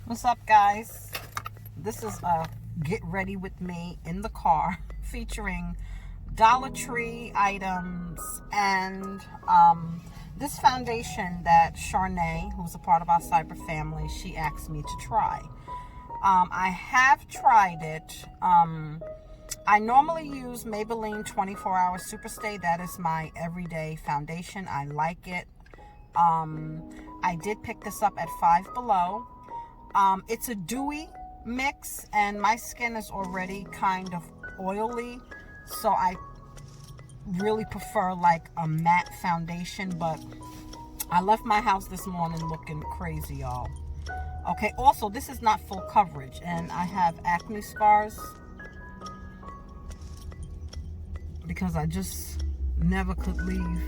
What's up, guys? This is a get ready with me in the car featuring Dollar Tree items and this foundation that Charnay, who's a part of our cyber family, she asked me to try. I have tried it. I normally use Maybelline 24 Hour Superstay. That is my everyday foundation. I like it. I did pick this up at Five Below. It's a dewy mix, and my skin is already kind of oily, so I really prefer like a matte foundation. But I left my house this morning looking crazy, y'all. Okay, also, this is not full coverage, and I have acne scars because I just never could leave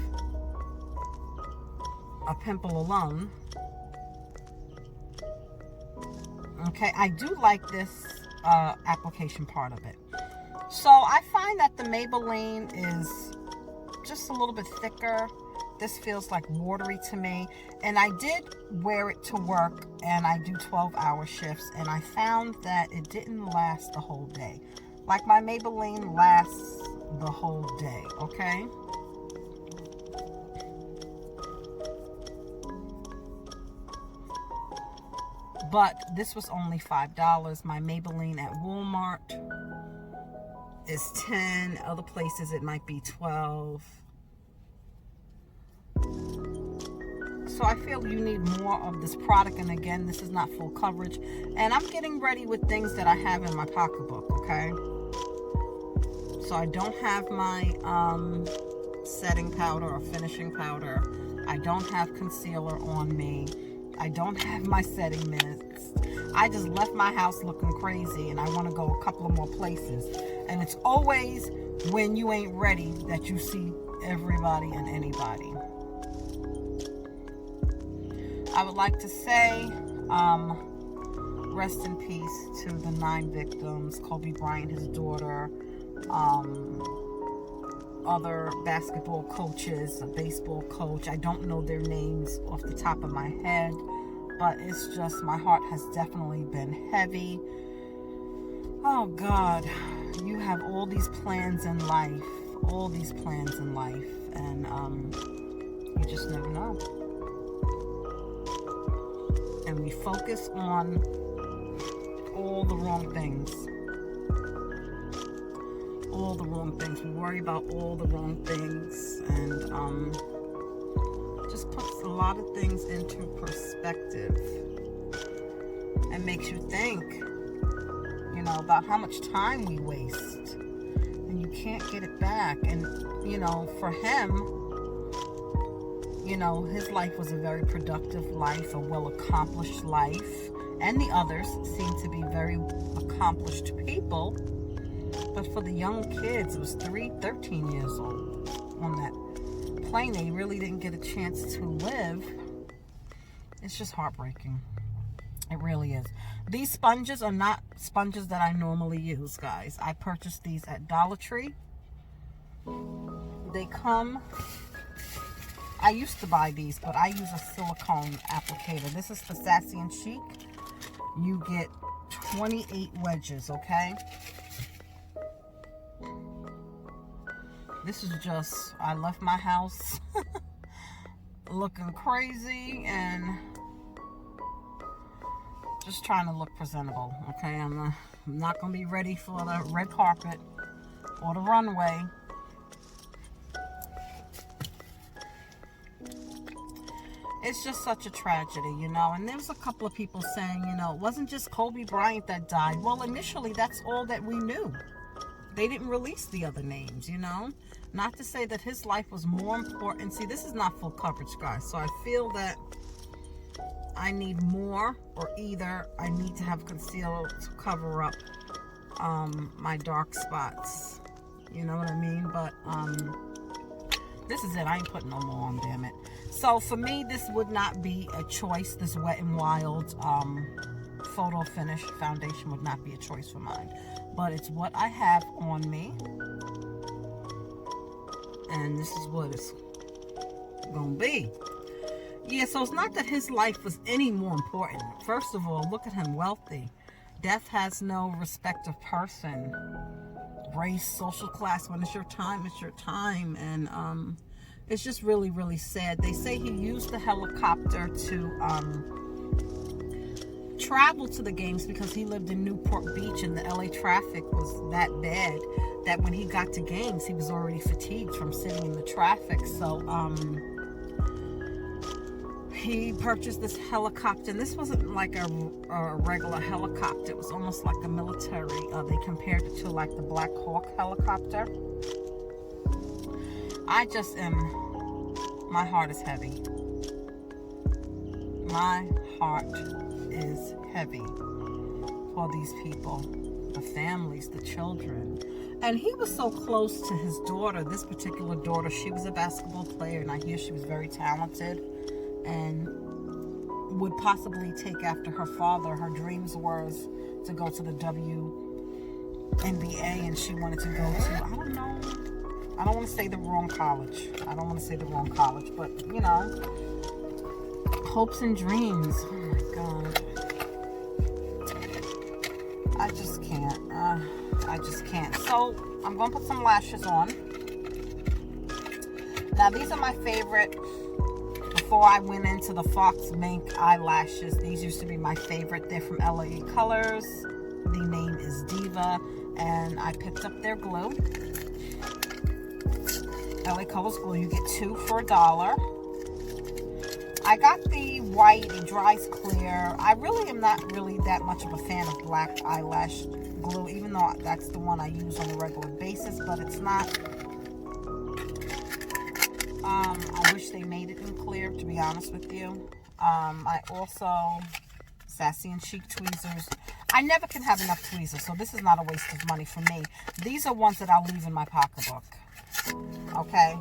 a pimple alone. Okay, I do like this application part of it. So I find that the Maybelline is just a little bit thicker. This feels like watery to me. And I did wear it to work, and I do 12-hour shifts, and I found that it didn't last the whole day. Like my Maybelline lasts the whole day, okay? But this was only $5. My Maybelline at Walmart is $10. Other places it might be $12. So I feel you need more of this product. And again, this is not full coverage. And I'm getting ready with things that I have in my pocketbook, okay? So I don't have my setting powder or finishing powder. I don't have concealer on me. I don't have my setting mist. I just left my house looking crazy, and I want to go a couple of more places. And it's always when you ain't ready that you see everybody and anybody. I would like to say rest in peace to the 9 victims, Kobe Bryant, his daughter, other basketball coaches, a baseball coach. I don't know their names off the top of my head, but it's just, my heart has definitely been heavy. Oh God, you have all these plans in life, and you just never know. And we focus on all the wrong things. We worry about all the wrong things, and just puts a lot of things into perspective and makes you think, you know, about how much time we waste, and you can't get it back. And you know, for him, you know, his life was a very productive life, a well-accomplished life, and the others seem to be very accomplished people. But for the young kids, it was 13 years old on that plane. They really didn't get a chance to live. It's just heartbreaking. It really is. These sponges are not sponges that I normally use, guys. I purchased these at Dollar Tree. They come... I used to buy these, but I use a silicone applicator. This is for Sassy and Chic. You get 28 wedges, okay? This is just, I left my house looking crazy and just trying to look presentable, okay? I'm not going to be ready for the red carpet or the runway. it's just such a tragedy, you know. And there was a couple of people saying, you know, it wasn't just Kobe Bryant that died. Well, initially, that's all that we knew. They didn't release the other names, you know. Not to say that his life was more important. See, this is not full coverage, guys. So I feel that I need more, or either I need to have concealed to cover up my dark spots. You know what I mean? But this is it. I ain't putting no more on, damn it. So for me, this would not be a choice. This Wet n Wild photo finish foundation would not be a choice for mine. But it's what I have on me. And this is what it's going to be. Yeah, so it's not that his life was any more important. First of all, look at him, wealthy. Death has no respect of person, race, social class. When it's your time, it's your time. And it's just really, really sad. They say he used the helicopter to travel to the games because he lived in Newport Beach and the LA traffic was that bad that when he got to games, he was already fatigued from sitting in the traffic. So he purchased this helicopter, and this wasn't like a regular helicopter. It was almost like a military. They compared it to like the Black Hawk helicopter. I just am, my heart is heavy. My heart is heavy for these people, the families, the children. And he was so close to his daughter, this particular daughter. She was a basketball player, and I hear she was very talented and would possibly take after her father. Her dreams was to go to the WNBA, and she wanted to go to, I don't know, I don't want to say the wrong college. But, you know, hopes and dreams. Oh my God. I just can't. So, I'm going to put some lashes on. Now, these are my favorite. Before I went into the Fox Mink eyelashes, these used to be my favorite. They're from LA Colors. The name is Diva, and I picked up their glue. LA Colors glue. You get 2 for $1. I got the white. It dries clear. I really am not really that much of a fan of black eyelash glue, even though that's the one I use on a regular basis, but it's not. I wish they made it in clear, to be honest with you. I also, Sassy and Chic tweezers. I never can have enough tweezers, so this is not a waste of money for me. These are ones that I'll leave in my pocketbook. Okay?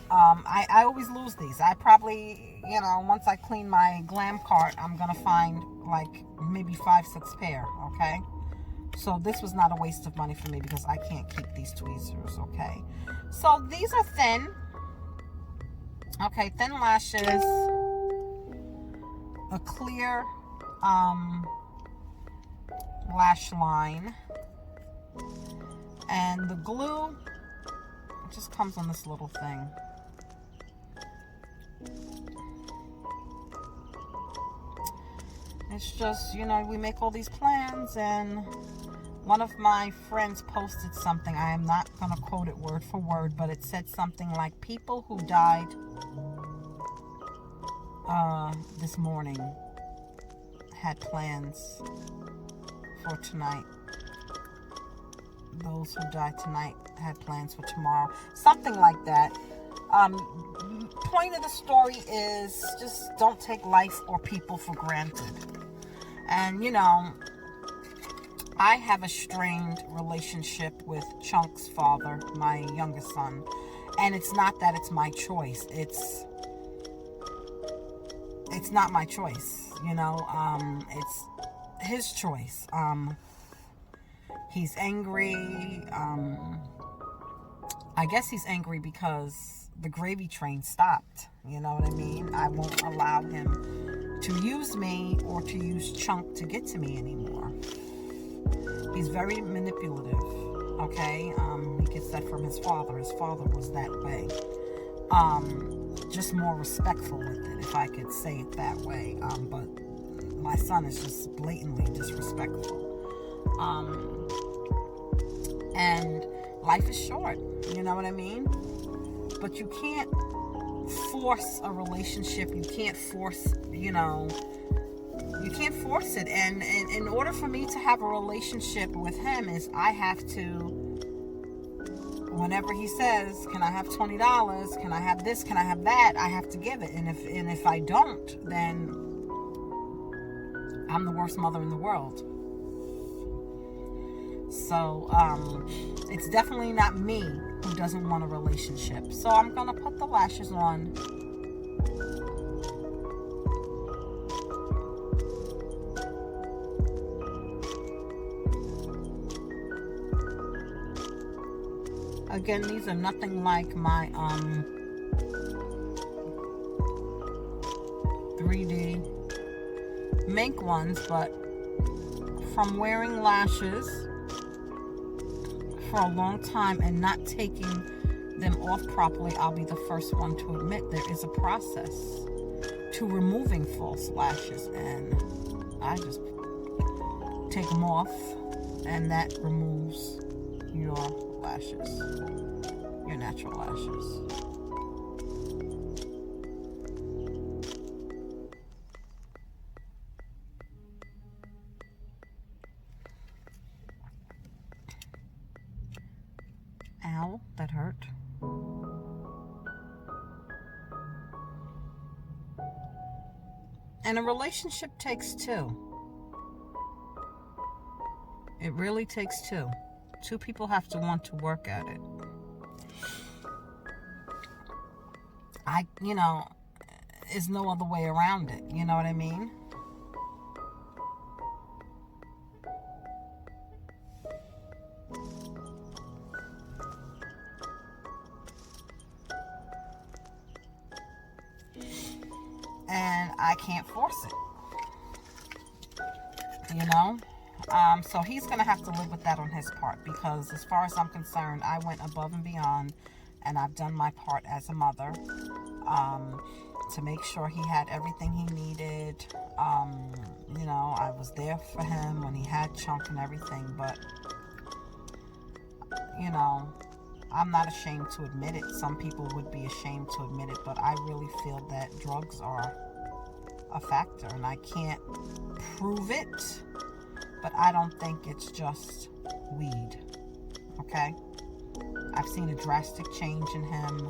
I always lose these. I probably, you know, once I clean my glam cart, I'm going to find like maybe 5-6 pair, okay? So this was not a waste of money for me because I can't keep these tweezers, okay? So these are thin. Okay, thin lashes. A clear lash line. And the glue, it just comes on this little thing. It's just, you know, we make all these plans, and one of my friends posted something. I am not going to quote it word for word, but it said something like, people who died this morning had plans for tonight. Those who died tonight had plans for tomorrow. Something like that. Point of the story is just don't take life or people for granted. And, you know, I have a strained relationship with Chunk's father, my youngest son. And it's not that it's my choice. It's not my choice, you know. It's his choice. He's angry. I guess he's angry because the gravy train stopped. You know what I mean? I won't allow him to use me or to use Chunk to get to me anymore. He's very manipulative, okay? He gets that from his father. His father was that way. Just more respectful with it, if I could say it that way. But my son is just blatantly disrespectful. And life is short, you know what I mean? But you can't force a relationship. You can't force, you can't force it. And in order for me to have a relationship with him is I have to, whenever he says, can I have $20? Can I have this? Can I have that? I have to give it. And if I don't, then I'm the worst mother in the world. So it's definitely not me who doesn't want a relationship. So I'm going to put the lashes on. Again, these are nothing like my 3D mink ones, but from wearing lashes for a long time and not taking them off properly, I'll be the first one to admit there is a process to removing false lashes, and I just take them off, and that removes your lashes, your natural lashes. Ow, that hurt. And a relationship takes two. It really takes two. Two people have to want to work at it. There's no other way around it. You know what I mean? And I can't force it. So he's going to have to live with that on his part, because as far as I'm concerned, I went above and beyond, and I've done my part as a mother to make sure he had everything he needed. I was there for him when he had Chunk and everything, but I'm not ashamed to admit it. Some people would be ashamed to admit it, but I really feel that drugs are a factor, and I can't prove it, but I don't think it's just weed. Okay? I've seen a drastic change in him.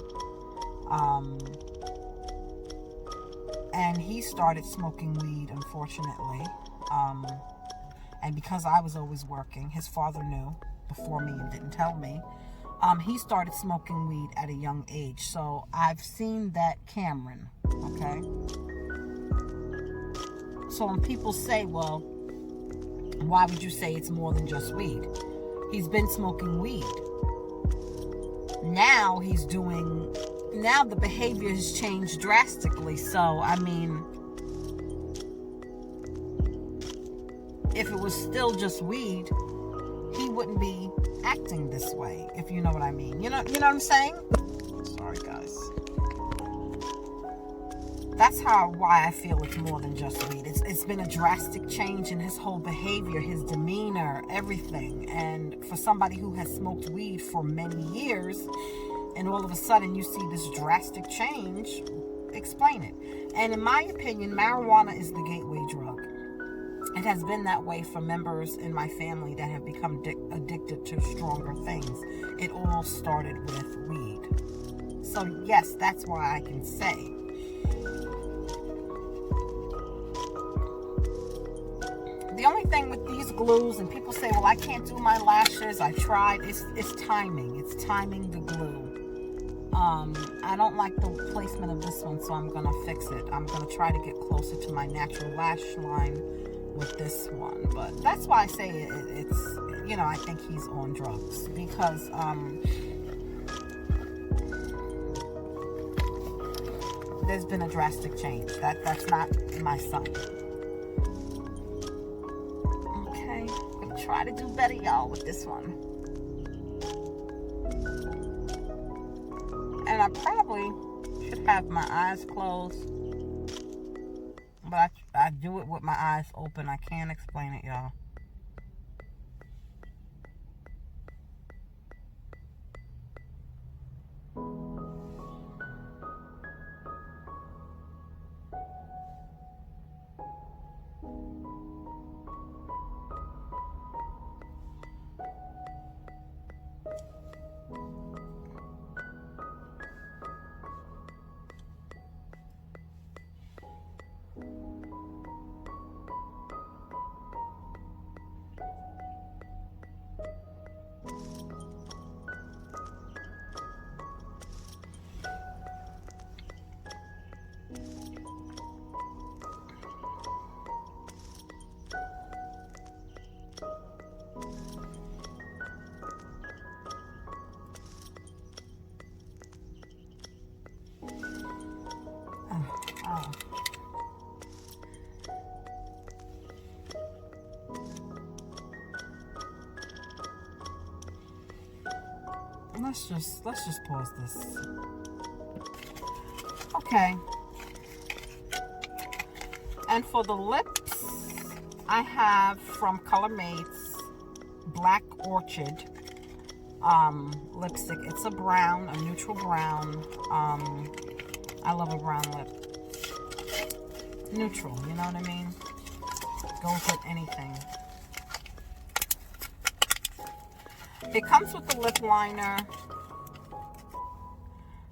And he started smoking weed, unfortunately. And because I was always working, his father knew before me and didn't tell me. He started smoking weed at a young age. So I've seen that Cameron. Okay? So when people say, well, why would you say it's more than just weed? He's been smoking weed. Now the behavior has changed drastically. So, if it was still just weed, he wouldn't be acting this way, if you know what I mean. You know what I'm saying? Sorry, guys. That's why I feel it's more than just weed. It's been a drastic change in his whole behavior, his demeanor, everything. And for somebody who has smoked weed for many years, and all of a sudden you see this drastic change, explain it. And in my opinion, marijuana is the gateway drug. It has been that way for members in my family that have become addicted to stronger things. It all started with weed. So yes, that's why I can say. The only thing with these glues, and people say, well, I can't do my lashes, I tried, it's timing. It's timing the glue. I don't like the placement of this one, so I'm going to fix it. I'm going to try to get closer to my natural lash line with this one. But that's why I say it's I think he's on drugs, because there's been a drastic change. That's not my son. Okay, I'm gonna try to do better, y'all, with this one. And I probably should have my eyes closed, but I do it with my eyes open. I can't explain it, y'all. let's just pause this. Okay. And for the lips, I have from ColorMates Black Orchid lipstick. It's a brown, a neutral brown. I love a brown lip. Neutral, you know what I mean? Goes with anything. It comes with the lip liner.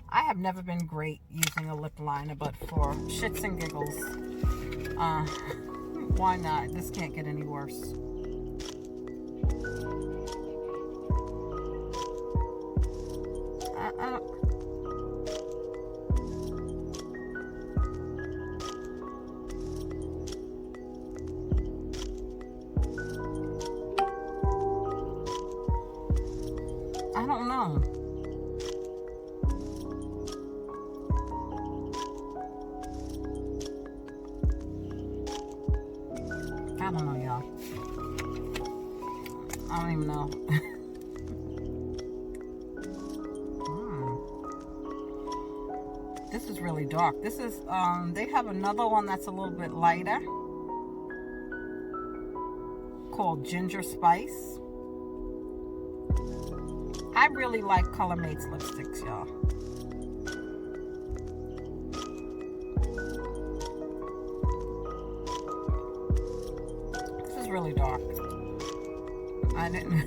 I have never been great using a lip liner, but for shits and giggles, why not? This can't get any worse. I don't know. I don't know, y'all. I don't even know. This is really dark. This is, they have another one that's a little bit lighter called Ginger Spice. I really like ColorMates lipsticks, y'all. This is really dark. I didn't,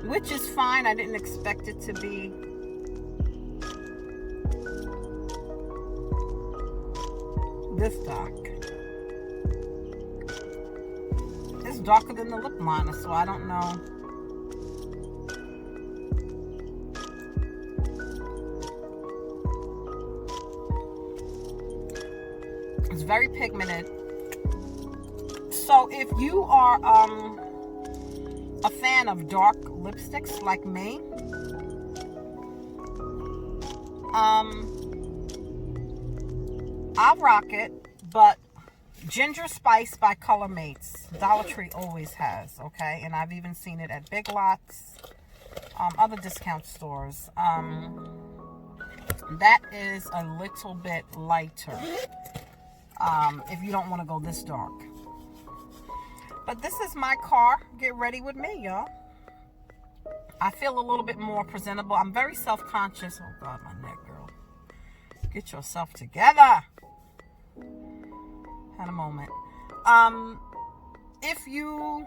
which is fine. I didn't expect it to be this dark. It's darker than the lip liner, so I don't know. It's very pigmented. So if you are a fan of dark lipsticks like me, I'll rock it. But Ginger Spice by ColorMates, Dollar Tree always has, okay? And I've even seen it at Big Lots, other discount stores. That is a little bit lighter. If you don't want to go this dark. But this is my car. Get ready with me, y'all. I feel a little bit more presentable. I'm very self-conscious. Oh, God, my neck, girl. Get yourself together. Had a moment. If you...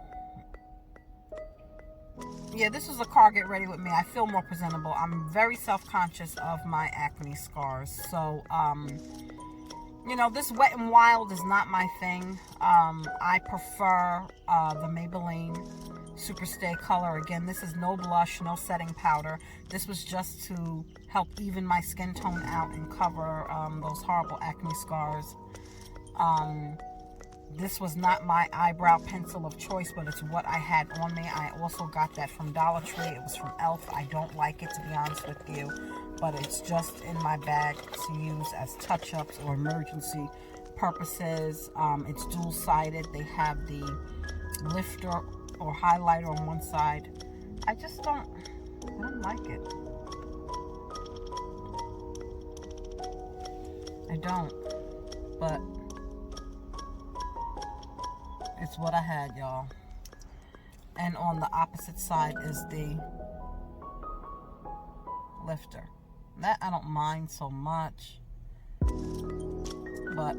Yeah, this is a car. Get ready with me. I feel more presentable. I'm very self-conscious of my acne scars. So, you know, this Wet n Wild is not my thing. I prefer the Maybelline Superstay Color. Again, this is no blush, no setting powder. This was just to help even my skin tone out and cover those horrible acne scars. This was not my eyebrow pencil of choice, but it's what I had on me. I also got that from Dollar Tree. It was from e.l.f. I don't like it, to be honest with you, but it's just in my bag to use as touch-ups or emergency purposes. It's dual-sided. They have the lifter or highlighter on one side. I don't like it. I don't, but it's what I had, y'all. And on the opposite side is the lifter. That I don't mind so much. But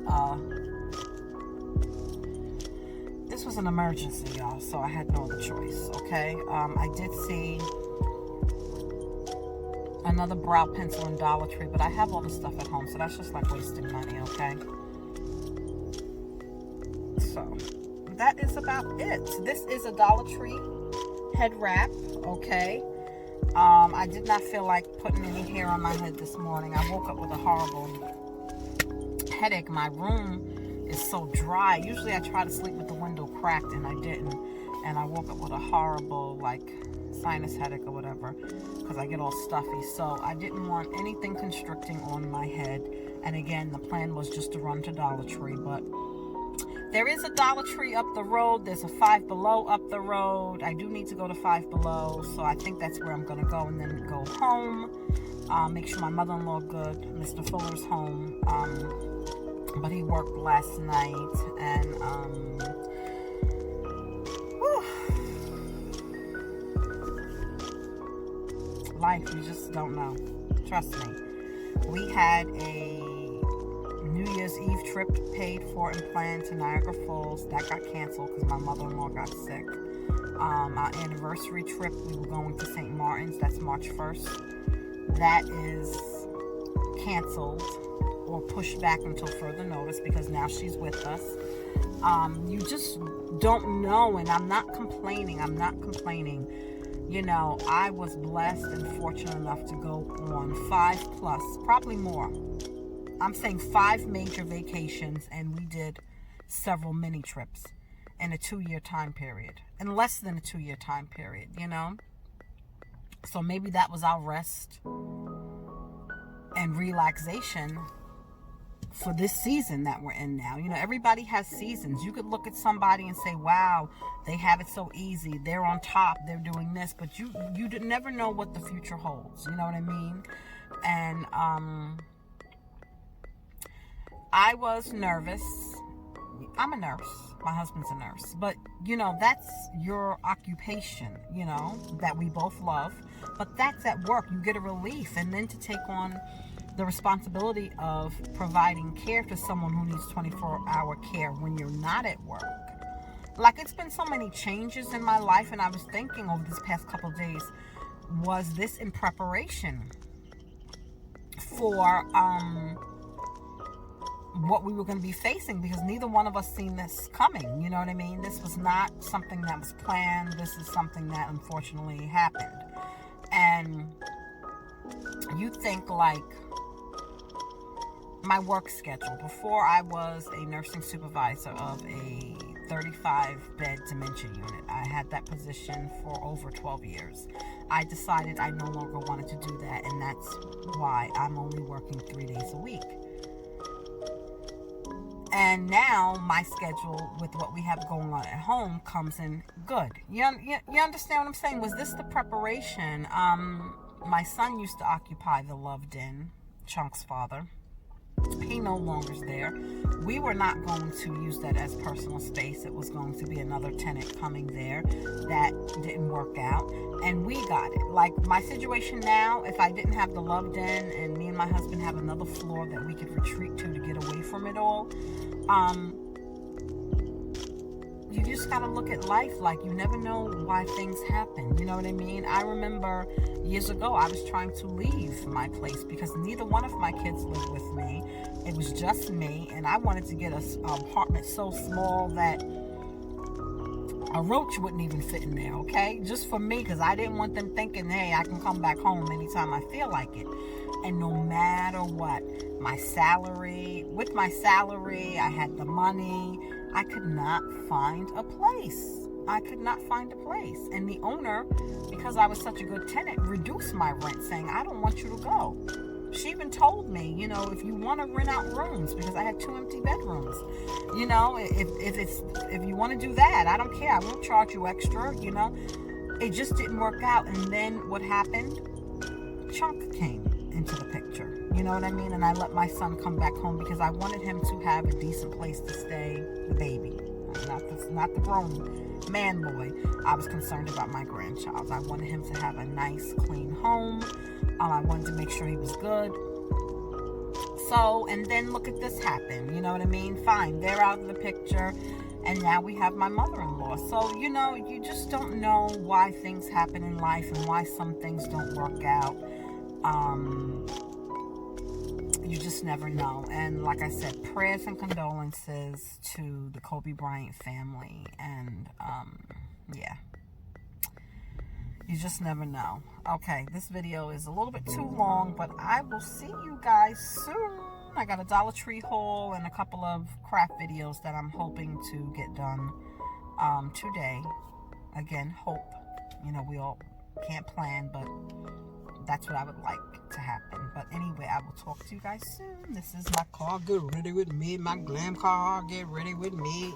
this was an emergency, y'all, so I had no other choice, okay? I did see another brow pencil in Dollar Tree, but I have all the stuff at home, so that's just like wasting money, okay? So that is about it. This is a Dollar Tree head wrap, okay? I did not feel like putting any hair on my head this morning. I woke up with a horrible headache. My room is so dry. Usually I try to sleep with the window cracked, and I didn't. And I woke up with a horrible, like, sinus headache or whatever, because I get all stuffy. So I didn't want anything constricting on my head. And again, the plan was just to run to Dollar Tree, but There is a Dollar Tree up the road. There's a Five Below up the road. I do need to go to Five Below, so I think that's where I'm going to go, and then go home. Make sure my mother-in-law good. Mr. Fuller's home. But he worked last night, and life, you just don't know. Trust me. We had a New Year's Eve trip paid for and planned to Niagara Falls. That got canceled because my mother-in-law got sick. Our anniversary trip, we were going to St. Martin's. That's March 1st. That is canceled or pushed back until further notice because now she's with us. You just don't know, and I'm not complaining. You know, I was blessed and fortunate enough to go on 5+, probably more. I'm saying 5 major vacations, and we did several mini trips in a 2-year time period, in less than a 2-year time period, you know? So maybe that was our rest and relaxation for this season that we're in now. You know, everybody has seasons. You could look at somebody and say, wow, they have it so easy. They're on top. They're doing this. But you never know what the future holds. You know what I mean? And I was nervous. I'm a nurse. My husband's a nurse. But, you know, that's your occupation, you know, that we both love. But that's at work. You get a relief. And then to take on the responsibility of providing care to someone who needs 24-hour care when you're not at work. Like, it's been so many changes in my life, and I was thinking over this past couple of days, was this in preparation for what we were going to be facing? Because neither one of us seen this coming, you know what I mean? This was not something that was planned. This is something that unfortunately happened. And you think, like, my work schedule. Before, I was a nursing supervisor of a 35-bed dementia unit. I had that position for over 12 years. I decided I no longer wanted to do that, and that's why I'm only working 3 days a week. And now my schedule with what we have going on at home comes in good. You understand what I'm saying? Was this the preparation? My son used to occupy the Love Den, Chunk's father. He no longer's there. We were not going to use that as personal space. It was going to be another tenant coming there. That didn't work out, and we got it. Like, my situation now, if I didn't have the Love Den and me and my husband have another floor that we could retreat to get away from it all, you just gotta look at life like you never know why things happen. You know what I mean? I remember years ago I was trying to leave my place because neither one of my kids lived with me. It was just me, and I wanted to get an apartment so small that a roach wouldn't even fit in there, okay? Just for me, because I didn't want them thinking, hey, I can come back home anytime I feel like it. And no matter what, with my salary, I had the money, I could not find a place. And the owner, because I was such a good tenant, reduced my rent, saying, I don't want you to go. She even told me, you know, if you want to rent out rooms, because I had 2 empty bedrooms, you know, if you want to do that, I don't care. I won't charge you extra, you know. It just didn't work out. And then what happened? Chunk came into the picture. You know what I mean? And I let my son come back home because I wanted him to have a decent place to stay, the baby, not the grown man boy. I was concerned about my grandchild. I wanted him to have a nice, clean home. I wanted to make sure he was good. So, and then look at this happen. You know what I mean? Fine, they're out of the picture. And now we have my mother-in-law. So, you know, you just don't know why things happen in life and why some things don't work out. You just never know. And like I said, prayers and condolences to the Kobe Bryant family. And, yeah. You just never know. Okay, this video is a little bit too long, but I will see you guys soon. I got a Dollar Tree haul and a couple of craft videos that I'm hoping to get done today. Again, hope. You know, we all can't plan, but that's what I would like. to happen. But anyway, I will talk to you guys soon. This is my car. Get ready with me. My glam car. Get ready with me.